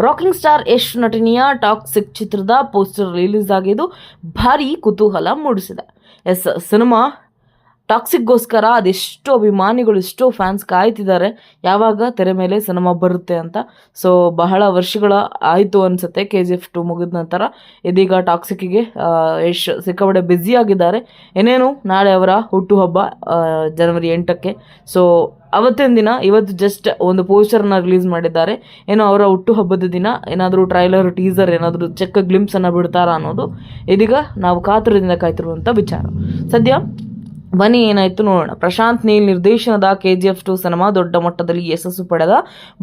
Rocking star Yash ನಟನೆಯ toxic ಚಿತ್ರದ poster release ಆಗಿದ್ದು ಭಾರಿ ಕುತೂಹಲ ಮೂಡಿಸಿದೆ. ಸಿನಿಮಾ ಟಾಕ್ಸಿಕ್ಗೋಸ್ಕರ ಅದೆಷ್ಟೋ ಅಭಿಮಾನಿಗಳು, ಎಷ್ಟೋ ಫ್ಯಾನ್ಸ್ ಕಾಯ್ತಿದ್ದಾರೆ ಯಾವಾಗ ತೆರೆ ಮೇಲೆ ಸಿನಿಮಾ ಬರುತ್ತೆ ಅಂತ. ಸೊ ಬಹಳ ವರ್ಷಗಳ ಆಯಿತು ಅನಿಸುತ್ತೆ KGF 2 ಮುಗಿದ ನಂತರ. ಇದೀಗ ಟಾಕ್ಸಿಕ್ಗೆ ಯಶ್ ಸಿಕ್ಕಾಪಟ್ಟೆ ಬ್ಯುಸಿ ಆಗಿದ್ದಾರೆ. ಏನೇನು ನಾಳೆ ಅವರ ಹುಟ್ಟುಹಬ್ಬ ಜನವರಿ 8ಕ್ಕೆ. ಸೊ ಅವತ್ತಿನ ದಿನ ಇವತ್ತು ಜಸ್ಟ್ ಒಂದು ಪೋಸ್ಟರ್ನ ರಿಲೀಸ್ ಮಾಡಿದ್ದಾರೆ. ಏನೋ ಅವರ ಹುಟ್ಟುಹಬ್ಬದ ದಿನ ಏನಾದರೂ ಟ್ರೈಲರ್, ಟೀಸರ್, ಏನಾದರೂ ಚಿಕ್ಕ ಗ್ಲಿಂಪ್ಸನ್ನು ಬಿಡ್ತಾರಾ ಅನ್ನೋದು ಇದೀಗ ನಾವು ಕಾತುರದಿಂದ ಕಾಯ್ತಿರುವಂಥ ವಿಚಾರ. ಸದ್ಯ ಬನ್ನಿ ಏನಾಯಿತು ನೋಡೋಣ. ಪ್ರಶಾಂತ್ ನೀಲ್ ನಿರ್ದೇಶನದ KGF 2 ಸಿನಿಮಾ ದೊಡ್ಡ ಮಟ್ಟದಲ್ಲಿ ಯಶಸ್ಸು ಪಡೆದ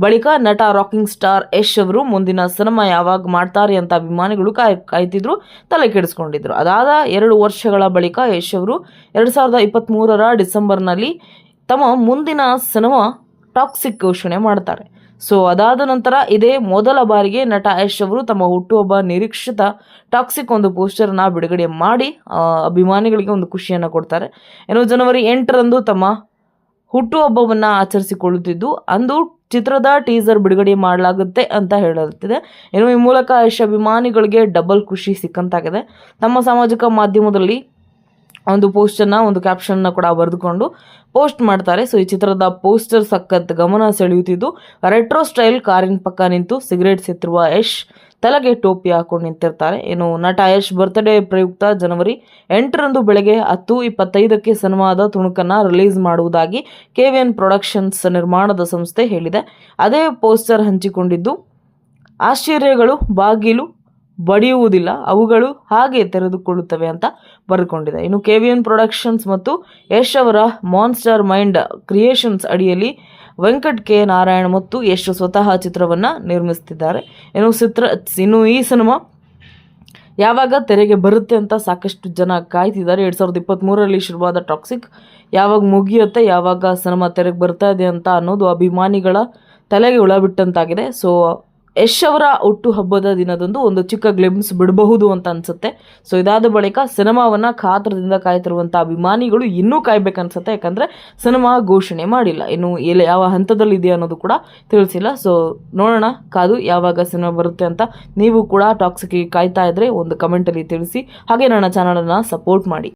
ಬಳಿಕ ನಟ ರಾಕಿಂಗ್ ಸ್ಟಾರ್ ಯಶ್ ಅವರು ಮುಂದಿನ ಸಿನಿಮಾ ಯಾವಾಗ ಮಾಡ್ತಾರೆ ಅಂತ ಅಭಿಮಾನಿಗಳು ಕಾಯ್ತಿದ್ರು, ತಲೆ ಕೆಡಿಸ್ಕೊಂಡಿದ್ರು. ಅದಾದ 2 ವರ್ಷಗಳ ಬಳಿಕ ಯಶ್ ಅವರು 2023ರ ಡಿಸೆಂಬರ್ನಲ್ಲಿ ತಮ್ಮ ಮುಂದಿನ ಸಿನಿಮಾ ಟಾಕ್ಸಿಕ್ ಘೋಷಣೆ ಮಾಡ್ತಾರೆ. ಸೊ ಅದಾದ ನಂತರ ಇದೇ ಮೊದಲ ಬಾರಿಗೆ ನಟ ಯಶ್ ಅವರು ತಮ್ಮ ಹುಟ್ಟುಹಬ್ಬ ನಿರೀಕ್ಷಿತ ಟಾಕ್ಸಿಕ್ ಒಂದು ಪೋಸ್ಟರ್ನ ಬಿಡುಗಡೆ ಮಾಡಿ ಅಭಿಮಾನಿಗಳಿಗೆ ಒಂದು ಖುಷಿಯನ್ನು ಕೊಡ್ತಾರೆ. ಏನೋ ಜನವರಿ 8ರಂದು ತಮ್ಮ ಹುಟ್ಟುಹಬ್ಬವನ್ನು ಆಚರಿಸಿಕೊಳ್ಳುತ್ತಿದ್ದು ಅಂದು ಚಿತ್ರದ ಟೀಸರ್ ಬಿಡುಗಡೆ ಮಾಡಲಾಗುತ್ತೆ ಅಂತ ಹೇಳುತ್ತಿದೆ. ಏನೋ ಈ ಮೂಲಕ ಯಶ್ ಅಭಿಮಾನಿಗಳಿಗೆ ಡಬಲ್ ಖುಷಿ ಸಿಕ್ಕಂತಾಗಿದೆ. ತಮ್ಮ ಸಾಮಾಜಿಕ ಮಾಧ್ಯಮದಲ್ಲಿ ಒಂದು ಪೋಸ್ಟನ್ನು, ಒಂದು ಕ್ಯಾಪ್ಷನ್ನ ಕೂಡ ಬರೆದುಕೊಂಡು ಪೋಸ್ಟ್ ಮಾಡ್ತಾರೆ. ಸೊ ಈ ಚಿತ್ರದ ಪೋಸ್ಟರ್ ಸಖತ್ ಗಮನ ಸೆಳೆಯುತ್ತಿದ್ದು, ರೆಟ್ರೋ ಸ್ಟೈಲ್ ಕಾರಿನ ಪಕ್ಕ ನಿಂತು ಸಿಗರೇಟ್ ಸೇತಿರುವ ಯಶ್ ತಲೆಗೆ ಟೋಪಿ ಹಾಕೊಂಡು ನಿಂತಿರ್ತಾರೆ. ಏನು ನಟ ಯಶ್ ಬರ್ತ್ಡೇ ಪ್ರಯುಕ್ತ ಜನವರಿ 8ರಂದು ಬೆಳಗ್ಗೆ 10:25ಕ್ಕೆ ಸಿನಿಮಾದ ತುಣುಕನ್ನು ರಿಲೀಸ್ ಮಾಡುವುದಾಗಿ KVN ಪ್ರೊಡಕ್ಷನ್ಸ್ ನಿರ್ಮಾಣದ ಸಂಸ್ಥೆ ಹೇಳಿದೆ. ಅದೇ ಪೋಸ್ಟರ್ ಹಂಚಿಕೊಂಡಿದ್ದು, ಆಶ್ಚರ್ಯಗಳು ಬಾಗಿಲು ಬಡಿಯುವುದಿಲ್ಲ, ಅವುಗಳು ಹಾಗೆ ತೆರೆದುಕೊಳ್ಳುತ್ತವೆ ಅಂತ ಬರೆದುಕೊಂಡಿದೆ. ಇನ್ನು KVN ಪ್ರೊಡಕ್ಷನ್ಸ್ ಮತ್ತು ಯಶ್ ಅವರ ಮಾನ್ಸ್ಟರ್ ಮೈಂಡ್ ಕ್ರಿಯೇಷನ್ಸ್ ಅಡಿಯಲ್ಲಿ ವೆಂಕಟ್ K. ನಾರಾಯಣ್ ಮತ್ತು ಯಶ್ ಸ್ವತಃ ಚಿತ್ರವನ್ನು ನಿರ್ಮಿಸುತ್ತಿದ್ದಾರೆ. ಇನ್ನು ಈ ಸಿನಿಮಾ ಯಾವಾಗ ತೆರೆಗೆ ಬರುತ್ತೆ ಅಂತ ಸಾಕಷ್ಟು ಜನ ಕಾಯ್ತಿದ್ದಾರೆ. 2023ರಲ್ಲಿ ಶುರುವಾದ ಟಾಕ್ಸಿಕ್ ಯಾವಾಗ ಮುಗಿಯುತ್ತೆ, ಯಾವಾಗ ಸಿನಿಮಾ ತೆರೆಗೆ ಬರ್ತಾ ಇದೆ ಅಂತ ಅನ್ನೋದು ಅಭಿಮಾನಿಗಳ ತಲೆಗೆ ಉಳಬಿಟ್ಟಂತಾಗಿದೆ. ಸೊ ಯಶ್ ಅವರ ಹುಟ್ಟುಹಬ್ಬದ ದಿನದಂದು ಒಂದು ಚಿಕ್ಕ ಗ್ಲಿಮ್ಸ್ ಬಿಡಬಹುದು ಅಂತ ಅನಿಸುತ್ತೆ. ಸೊ ಇದಾದ ಬಳಿಕ ಸಿನಿಮಾವನ್ನು ಕಾತರದಿಂದ ಕಾಯ್ತಿರುವಂಥ ಅಭಿಮಾನಿಗಳು ಇನ್ನೂ ಕಾಯ್ಬೇಕನ್ಸುತ್ತೆ. ಯಾಕಂದರೆ ಸಿನಿಮಾ ಘೋಷಣೆ ಮಾಡಿಲ್ಲ, ಇನ್ನು ಯಾವ ಹಂತದಲ್ಲಿದೆ ಅನ್ನೋದು ಕೂಡ ತಿಳಿಸಿಲ್ಲ. ಸೊ ನೋಡೋಣ ಕಾದು ಯಾವಾಗ ಸಿನಿಮಾ ಬರುತ್ತೆ ಅಂತ. ನೀವು ಕೂಡ ಟಾಕ್ಸಿಕ್ಗೆ ಕಾಯ್ತಾ ಇದ್ದರೆ ಒಂದು ಕಮೆಂಟಲ್ಲಿ ತಿಳಿಸಿ. ಹಾಗೆ ನನ್ನ ಚಾನಲನ್ನು ಸಪೋರ್ಟ್ ಮಾಡಿ.